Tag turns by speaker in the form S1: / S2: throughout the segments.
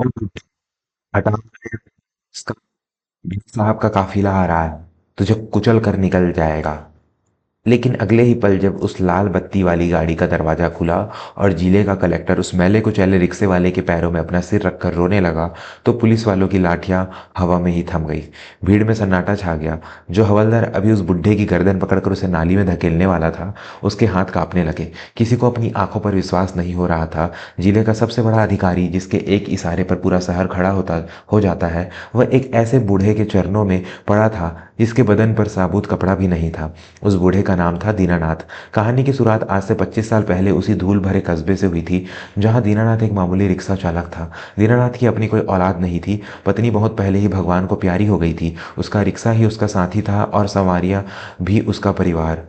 S1: हटा, साहब का काफिला आ रहा है, तुझे कुचल कर निकल जाएगा। लेकिन अगले ही पल जब उस लाल बत्ती वाली गाड़ी का दरवाजा खुला और जिले का कलेक्टर उस मैले कुचैले रिक्शे वाले के पैरों में अपना सिर रखकर रोने लगा, तो पुलिस वालों की लाठियां हवा में ही थम गई। भीड़ में सन्नाटा छा गया। जो हवलदार अभी उस बुढ़े की गर्दन पकड़कर उसे नाली में धकेलने वाला था, उसके हाथ कांपने लगे। किसी को अपनी आंखों पर विश्वास नहीं हो रहा था। जिले का सबसे बड़ा अधिकारी, जिसके एक इशारे पर पूरा शहर खड़ा होता हो जाता है, वह एक ऐसे बूढ़े के चरणों में पड़ा था जिसके बदन पर साबुत कपड़ा भी नहीं था। उस बूढ़े का नाम था दीनानाथ। कहानी की शुरुआत आज से 25 साल पहले उसी धूल भरे कस्बे से हुई थी, जहां दीनानाथ एक मामूली रिक्शा चालक था। दीनानाथ की अपनी कोई औलाद नहीं थी। पत्नी बहुत पहले ही भगवान को प्यारी हो गई थी। उसका रिक्शा ही उसका साथी था और सवारियां भी उसका परिवार।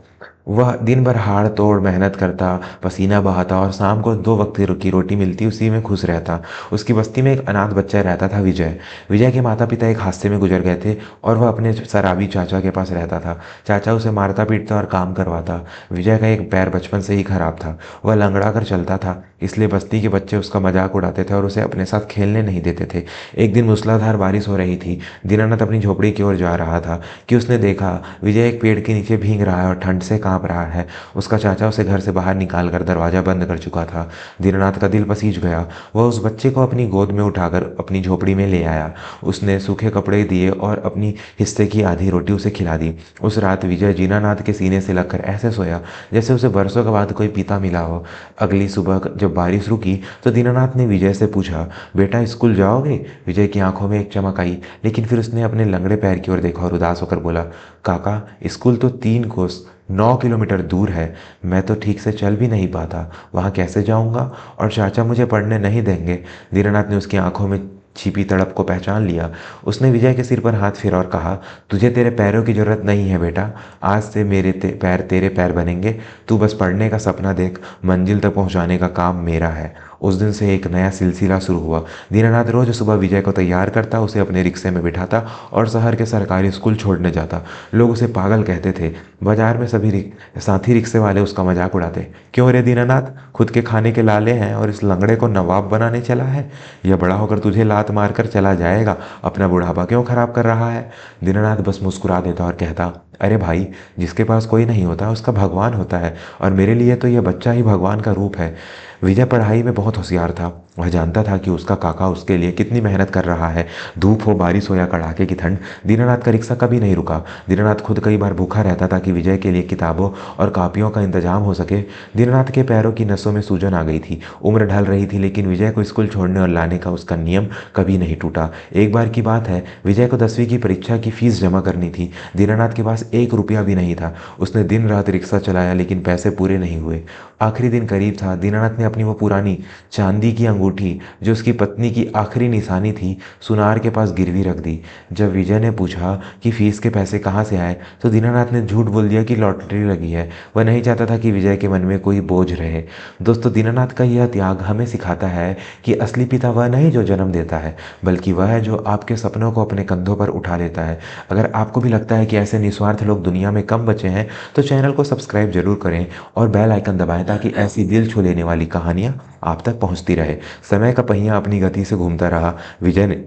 S1: वह दिन भर हाड़ तोड़ मेहनत करता, पसीना बहाता और शाम को 2 वक्त की रोटी मिलती उसी में खुश रहता। उसकी बस्ती में एक अनाथ बच्चा रहता था, विजय। विजय के माता पिता एक हादसे में गुजर गए थे और वह अपने शराबी चाचा के पास रहता था। चाचा उसे मारता पीटता और काम करवाता। विजय का एक पैर बचपन से ही खराब था। वह लंगड़ा कर चलता था, इसलिए बस्ती के बच्चे उसका मजाक उड़ाते थे और उसे अपने साथ खेलने नहीं देते थे। एक दिन मूसलाधार बारिश हो रही थी। दीनानाथ अपनी झोपड़ी की ओर जा रहा था कि उसने देखा विजय एक पेड़ के नीचे भीग रहा है और ठंड से कांप रहा है। उसका चाचा उसे घर से बाहर निकालकर दरवाजा बंद कर चुका था। दीनानाथ का दिल पसीज गया। वह उस बच्चे को अपनी गोद में उठाकर अपनी झोपड़ी में ले आया। उसने सूखे कपड़े दिए और अपनी हिस्से की आधी रोटी उसे खिला दी। उस रात विजय दीनानाथ के सीने से लगकर ऐसे सोया जैसे उसे बरसों के बाद कोई पिता मिला हो। अगली सुबह जब बारिश रुकी तो दीनानाथ ने विजय से पूछा, बेटा स्कूल जाओगे? विजय की आंखों में एक चमक आई, लेकिन फिर उसने अपने लंगड़े पैर की ओर देखा और उदास होकर बोला, काका, स्कूल तो 3 कोस 9 किलोमीटर दूर है। मैं तो ठीक से चल भी नहीं पाता, वहाँ कैसे जाऊँगा? और चाचा मुझे पढ़ने नहीं देंगे। दीनानाथ ने उसकी आंखों में छिपी तड़प को पहचान लिया। उसने विजय के सिर पर हाथ फेरा और कहा, तुझे तेरे पैरों की जरूरत नहीं है बेटा। आज से मेरे पैर तेरे पैर बनेंगे। तू बस पढ़ने का सपना देख, मंजिल तक पहुंचाने का काम मेरा है। उस दिन से एक नया सिलसिला शुरू हुआ। दीनानाथ रोज सुबह विजय को तैयार करता, उसे अपने रिक्शे में बिठाता और शहर के सरकारी स्कूल छोड़ने जाता। लोग उसे पागल कहते थे। बाजार में सभी साथी रिक्शे वाले उसका मजाक उड़ाते, क्यों रे दीनानाथ, खुद के खाने के लाले हैं और इस लंगड़े को नवाब बनाने चला है? यह बड़ा होकर तुझे लात मारकर चला जाएगा, अपना बुढ़ापा क्यों खराब कर रहा है? दीनानाथ बस मुस्कुरा देता और कहता, अरे भाई, जिसके पास कोई नहीं होता उसका भगवान होता है, और मेरे लिए तो यह बच्चा ही भगवान का रूप है। विजय पढ़ाई में बहुत होशियार था। वह जानता था कि उसका काका उसके लिए कितनी मेहनत कर रहा है। धूप हो, बारिश हो या कड़ाके की ठंड, दीनानाथ का रिक्शा कभी नहीं रुका। दीनानाथ खुद कई बार भूखा रहता था कि विजय के लिए किताबों और कापियों का इंतजाम हो सके। दीनानाथ के पैरों की नसों में सूजन आ गई थी। उम्र ढल रही थी, लेकिन विजय को स्कूल छोड़ने और लाने का उसका नियम कभी नहीं टूटा। एक बार की बात है, विजय को 10वीं की परीक्षा की फीस जमा करनी थी। दीनानाथ के पास 1 रुपया भी नहीं था। उसने दिन रात रिक्शा चलाया, लेकिन पैसे पूरे नहीं हुए। आखिरी दिन करीब था। दीनानाथ ने अपनी वो पुरानी चांदी की अंगूठी, जो उसकी पत्नी की आखिरी निशानी थी, सुनार के पास गिरवी रख दी। जब विजय ने पूछा कि फीस के पैसे कहाँ से आए, तो दीनानाथ ने झूठ बोल दिया कि लॉटरी लगी है। वह नहीं चाहता था कि विजय के मन में कोई बोझ रहे। दोस्तों, दीनानाथ का यह त्याग हमें सिखाता है कि असली पिता वह नहीं जो जन्म देता है, बल्कि वह है जो आपके सपनों को अपने कंधों पर उठा लेता है। अगर आपको भी लगता है कि ऐसे निस्वार्थ लोग दुनिया में कम बचे हैं, तो चैनल को सब्सक्राइब जरूर करें और बेल आइकन दबाएं, ताकि ऐसी दिल छू लेने वाली कहानियां आप तक पहुंचती रहे। समय का पहिया अपनी गति से घूमता रहा। विजय ने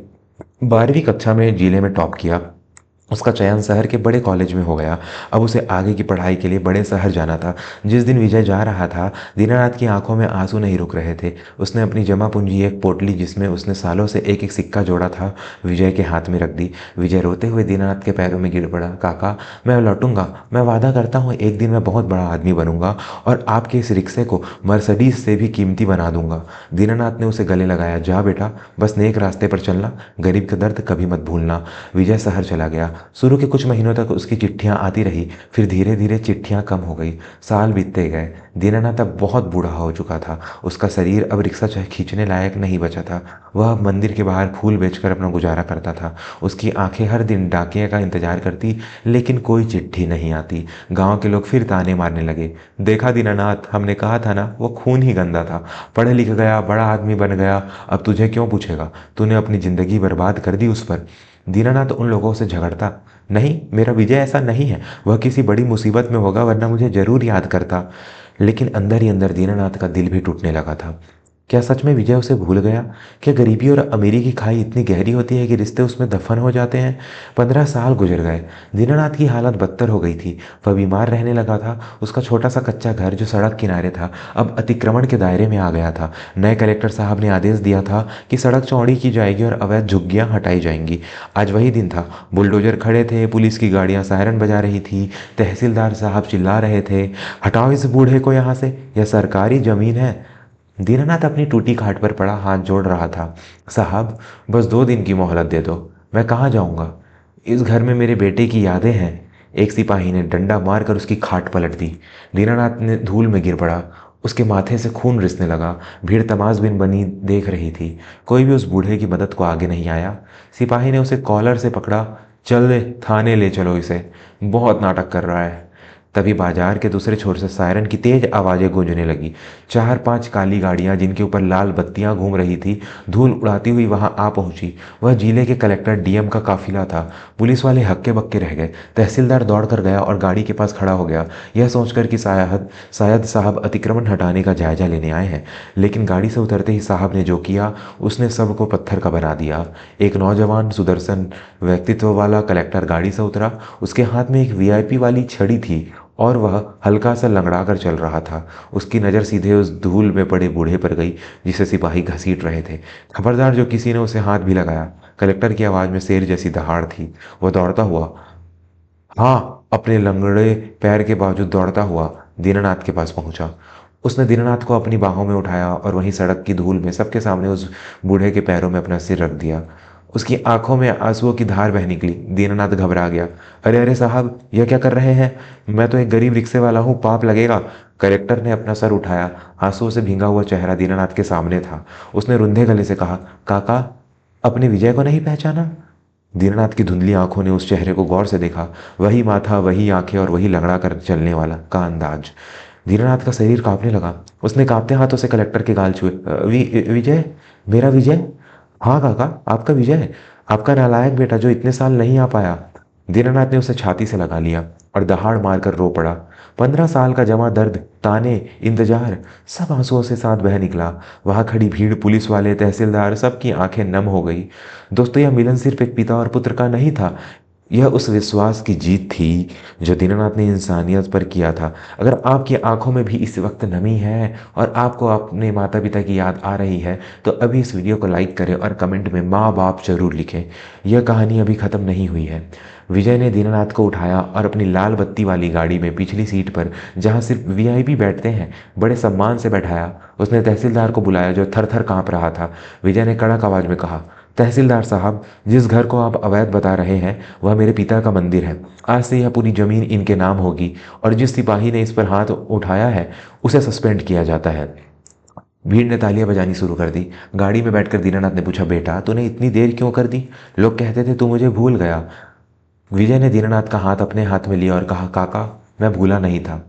S1: 12वीं कक्षा में जिले में टॉप किया। उसका चयन शहर के बड़े कॉलेज में हो गया। अब उसे आगे की पढ़ाई के लिए बड़े शहर जाना था। जिस दिन विजय जा रहा था, दीनानाथ की आंखों में आंसू नहीं रुक रहे थे। उसने अपनी जमा पूंजी, एक पोटली जिसमें उसने सालों से एक एक सिक्का जोड़ा था, विजय के हाथ में रख दी। विजय रोते हुए दीनानाथ के पैरों में गिर पड़ा। काका, मैं लौटूंगा। मैं वादा करता हूँ, एक दिन मैं बहुत बड़ा आदमी बनूंगा और आपके इस रिक्शे को मर्सिडीज से भी कीमती बना दूंगा। दीनानाथ ने उसे गले लगाया। जा बेटा, बस नेक रास्ते पर चलना, गरीब का दर्द कभी मत भूलना। विजय शहर चला गया। शुरू के कुछ महीनों तक उसकी चिट्ठियां आती रही, फिर धीरे धीरे चिट्ठियां कम हो गई। साल बीतते गए। दीनानाथ अब बहुत बूढ़ा हो चुका था। उसका शरीर अब रिक्शा खींचने लायक नहीं बचा था। वह अब मंदिर के बाहर फूल बेचकर अपना गुजारा करता था। उसकी आंखें हर दिन डाकिया का इंतजार करती, लेकिन कोई चिट्ठी नहीं आती। गांव के लोग फिर ताने मारने लगे। देखा दीनानाथ, हमने कहा था ना, वो खून ही गंदा था। पढ़ लिख गया, बड़ा आदमी बन गया, अब तुझे क्यों पूछेगा? तूने अपनी जिंदगी बर्बाद कर दी उस पर। दीनानाथ उन लोगों से झगड़ता, नहीं, मेरा विजय ऐसा नहीं है। वह किसी बड़ी मुसीबत में होगा, वरना मुझे जरूर याद करता। लेकिन अंदर ही अंदर दीनानाथ का दिल भी टूटने लगा था। क्या सच में विजय उसे भूल गया? क्या गरीबी और अमीरी की खाई इतनी गहरी होती है कि रिश्ते उसमें दफन हो जाते हैं? 15 साल गुजर गए। दीनानाथ की हालत बदतर हो गई थी। वह बीमार रहने लगा था। उसका छोटा सा कच्चा घर जो सड़क किनारे था अब अतिक्रमण के दायरे में आ गया था। नए कलेक्टर साहब ने आदेश दिया था कि सड़क चौड़ी की जाएगी और अवैध झुग्गियां हटाई जाएंगी। आज वही दिन था। बुलडोजर खड़े थे, पुलिस की गाड़ियां सायरन बजा रही थी, तहसीलदार साहब चिल्ला रहे थे, हटाओ इस बूढ़े को यहाँ से, यह सरकारी जमीन है। दीनानाथ अपनी टूटी खाट पर पड़ा हाथ जोड़ रहा था। साहब, बस 2 दिन की मोहलत दे दो। मैं कहाँ जाऊँगा? इस घर में मेरे बेटे की यादें हैं। एक सिपाही ने डंडा मारकर उसकी खाट पलट दी। दीनानाथ ने धूल में गिर पड़ा। उसके माथे से खून रिसने लगा। भीड़ तमाशबीन बनी देख रही थी। कोई भी उस बूढ़े की मदद को आगे नहीं आया। सिपाही ने उसे कॉलर से पकड़ा। चल ले, थाने ले चलो इसे, बहुत नाटक कर रहा है। तभी बाजार के दूसरे छोर से सायरन की तेज आवाजें गूंजने लगी। 4-5 काली गाड़ियां जिनके ऊपर लाल बत्तियां घूम रही थी, धूल उड़ाती हुई वहां आ पहुंची। वह जिले के कलेक्टर डीएम का काफिला था। पुलिस वाले हक्के बक्के रह गए। तहसीलदार दौड़कर गया और गाड़ी के पास खड़ा हो गया, यह सोचकर कि शायद शायद साहब अतिक्रमण हटाने का जायजा लेने आए हैं। लेकिन गाड़ी से उतरते ही साहब ने जो किया, उसने सबको पत्थर का बना दिया। एक नौजवान सुदर्शन व्यक्तित्व वाला कलेक्टर गाड़ी से उतरा। उसके हाथ में एक वीआईपी वाली छड़ी थी और वह हल्का सा लंगड़ा कर चल रहा था। उसकी नज़र सीधे उस धूल में पड़े बूढ़े पर गई जिसे सिपाही घसीट रहे थे। खबरदार, जो किसी ने उसे हाथ भी लगाया। कलेक्टर की आवाज़ में शेर जैसी दहाड़ थी। वह दौड़ता हुआ, हाँ, अपने लंगड़े पैर के बावजूद दौड़ता हुआ दीनानाथ के पास पहुंचा। उसने दीनानाथ को अपनी बाहों में उठाया और वहीं सड़क की धूल में सबके सामने उस बूढ़े के पैरों में अपना सिर रख दिया। उसकी आंखों में आंसुओं की धार बह निकली। दीनानाथ घबरा गया। अरे अरे साहब, यह क्या कर रहे हैं? मैं तो एक गरीब रिक्शे वाला हूँ, पाप लगेगा। कलेक्टर ने अपना सर उठाया। आंसुओं से भींगा हुआ चेहरा दीनानाथ के सामने था। उसने रुंधे गले से कहा, काका, अपने विजय को नहीं पहचाना? दीनानाथ की धुंधली आंखों ने उस चेहरे को गौर से देखा। वही माथा, वही आंखें और वही लंगड़ा कर चलने वाला का अंदाज। दीनानाथ का शरीर कांपने लगा। उसने कांपते हाथों से कलेक्टर के गाल छुए। विजय, मेरा विजय? हाँ काका, आपका विजय, आपका नालायक बेटा जो इतने साल नहीं आ पाया। दीनानाथ ने उसे छाती से लगा लिया और दहाड़ मारकर रो पड़ा। 15 साल का जमा दर्द, ताने, इंतजार, सब आंसुओं से साथ बह निकला। वहां खड़ी भीड़, पुलिस वाले, तहसीलदार, सबकी आंखें नम हो गई। दोस्तों, यह मिलन सिर्फ एक पिता और पुत्र का नहीं था। यह उस विश्वास की जीत थी जो दीनानाथ ने इंसानियत पर किया था। अगर आपकी आंखों में भी इस वक्त नमी है और आपको अपने माता पिता की याद आ रही है तो अभी इस वीडियो को लाइक करें और कमेंट में माँ बाप जरूर लिखें। यह कहानी अभी ख़त्म नहीं हुई है। विजय ने दीनानाथ को उठाया और अपनी लाल बत्ती वाली गाड़ी में पिछली सीट पर, जहां सिर्फ वीआईपी बैठते हैं, बड़े सम्मान से बैठाया। उसने तहसीलदार को बुलाया जो थर थर काँप रहा था। विजय ने कड़क आवाज में कहा, तहसीलदार साहब, जिस घर को आप अवैध बता रहे हैं वह मेरे पिता का मंदिर है। आज से यह पूरी जमीन इनके नाम होगी और जिस सिपाही ने इस पर हाथ उठाया है उसे सस्पेंड किया जाता है। भीड़ ने तालियां बजानी शुरू कर दी। गाड़ी में बैठकर दीनानाथ ने पूछा, बेटा, तूने इतनी देर क्यों कर दी? लोग कहते थे तू मुझे भूल गया। विजय ने दीनानाथ का हाथ अपने हाथ में लिया और कहा, काका, मैं भूला नहीं था।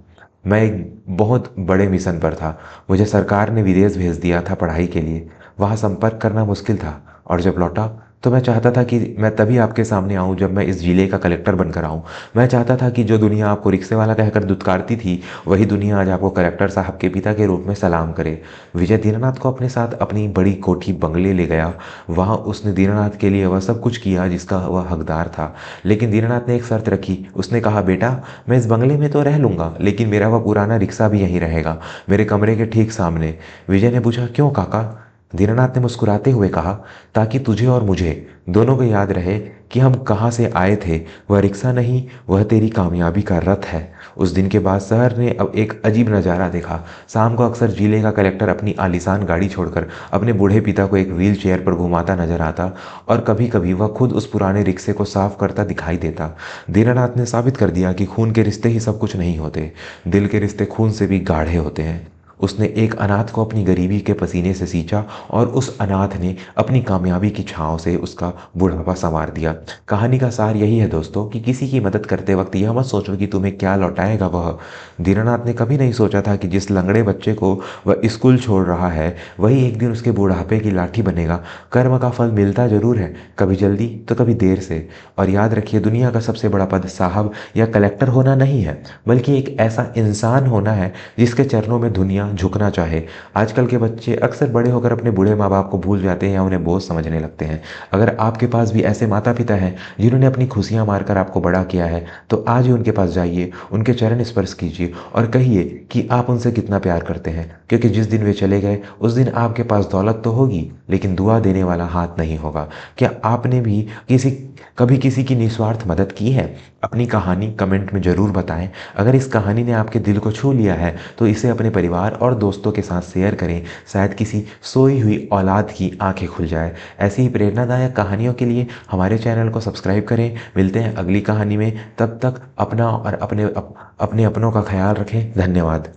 S1: मैं एक बहुत बड़े मिशन पर था। मुझे सरकार ने विदेश भेज दिया था पढ़ाई के लिए। वहाँ संपर्क करना मुश्किल था और जब लौटा तो मैं चाहता था कि मैं तभी आपके सामने आऊं जब मैं इस जिले का कलेक्टर बनकर आऊं। मैं चाहता था कि जो दुनिया आपको रिक्शे वाला कहकर दुत्कारती थी वही दुनिया आज आपको कलेक्टर साहब के पिता के रूप में सलाम करे। विजय दीनानाथ को अपने साथ अपनी बड़ी कोठी बंगले ले गया। वहाँ उसने दीनानाथ के लिए वह सब कुछ किया जिसका वह हकदार था। लेकिन दीनानाथ ने एक शर्त रखी। उसने कहा, बेटा, मैं इस बंगले में तो रह लूंगा लेकिन मेरा वह पुराना रिक्शा भी यहीं रहेगा, मेरे कमरे के ठीक सामने। विजय ने पूछा, क्यों काका? दीनानाथ ने मुस्कुराते हुए कहा, ताकि तुझे और मुझे दोनों को याद रहे कि हम कहाँ से आए थे। वह रिक्शा नहीं, वह तेरी कामयाबी का रथ है। उस दिन के बाद शहर ने अब एक अजीब नज़ारा देखा। शाम को अक्सर जिले का कलेक्टर अपनी आलीशान गाड़ी छोड़कर अपने बूढ़े पिता को एक व्हील चेयर पर घुमाता नजर आता और कभी कभी वह खुद उस पुराने रिक्शे को साफ करता दिखाई देता। दीनानाथ ने साबित कर दिया कि खून के रिश्ते ही सब कुछ नहीं होते, दिल के रिश्ते खून से भी गाढ़े होते हैं। उसने एक अनाथ को अपनी गरीबी के पसीने से सींचा और उस अनाथ ने अपनी कामयाबी की छाँव से उसका बुढ़ापा संवार दिया। कहानी का सार यही है दोस्तों कि किसी की मदद करते वक्त यह मत सोचो कि तुम्हें क्या लौटाएगा वह। दीनानाथ ने कभी नहीं सोचा था कि जिस लंगड़े बच्चे को वह स्कूल छोड़ रहा है वही एक दिन उसके बुढ़ापे की लाठी बनेगा। कर्म का फल मिलता जरूर है, कभी जल्दी तो कभी देर से। और याद रखिए, दुनिया का सबसे बड़ा पद साहब या कलेक्टर होना नहीं है, बल्कि एक ऐसा इंसान होना है जिसके चरणों में दुनिया झुकना चाहे। आजकल के बच्चे अक्सर बड़े होकर अपने बूढ़े माँ बाप को भूल जाते हैं या उन्हें बोझ समझने लगते हैं। अगर आपके पास भी ऐसे माता पिता हैं जिन्होंने अपनी खुशियाँ मारकर आपको बड़ा किया है, तो आज ही उनके पास जाइए, उनके चरण स्पर्श कीजिए और कहिए कि आप उनसे कितना प्यार करते हैं। क्योंकि जिस दिन वे चले गए उस दिन आपके पास दौलत तो होगी लेकिन दुआ देने वाला हाथ नहीं होगा। क्या आपने भी कभी किसी की निस्वार्थ मदद की है? अपनी कहानी कमेंट में ज़रूर बताएं। अगर इस कहानी ने आपके दिल को छू लिया है तो इसे अपने परिवार और दोस्तों के साथ शेयर करें। शायद किसी सोई हुई औलाद की आंखें खुल जाए। ऐसी ही प्रेरणादायक कहानियों के लिए हमारे चैनल को सब्सक्राइब करें। मिलते हैं अगली कहानी में, तब तक अपना और अपने अपनों का ख्याल रखें। धन्यवाद।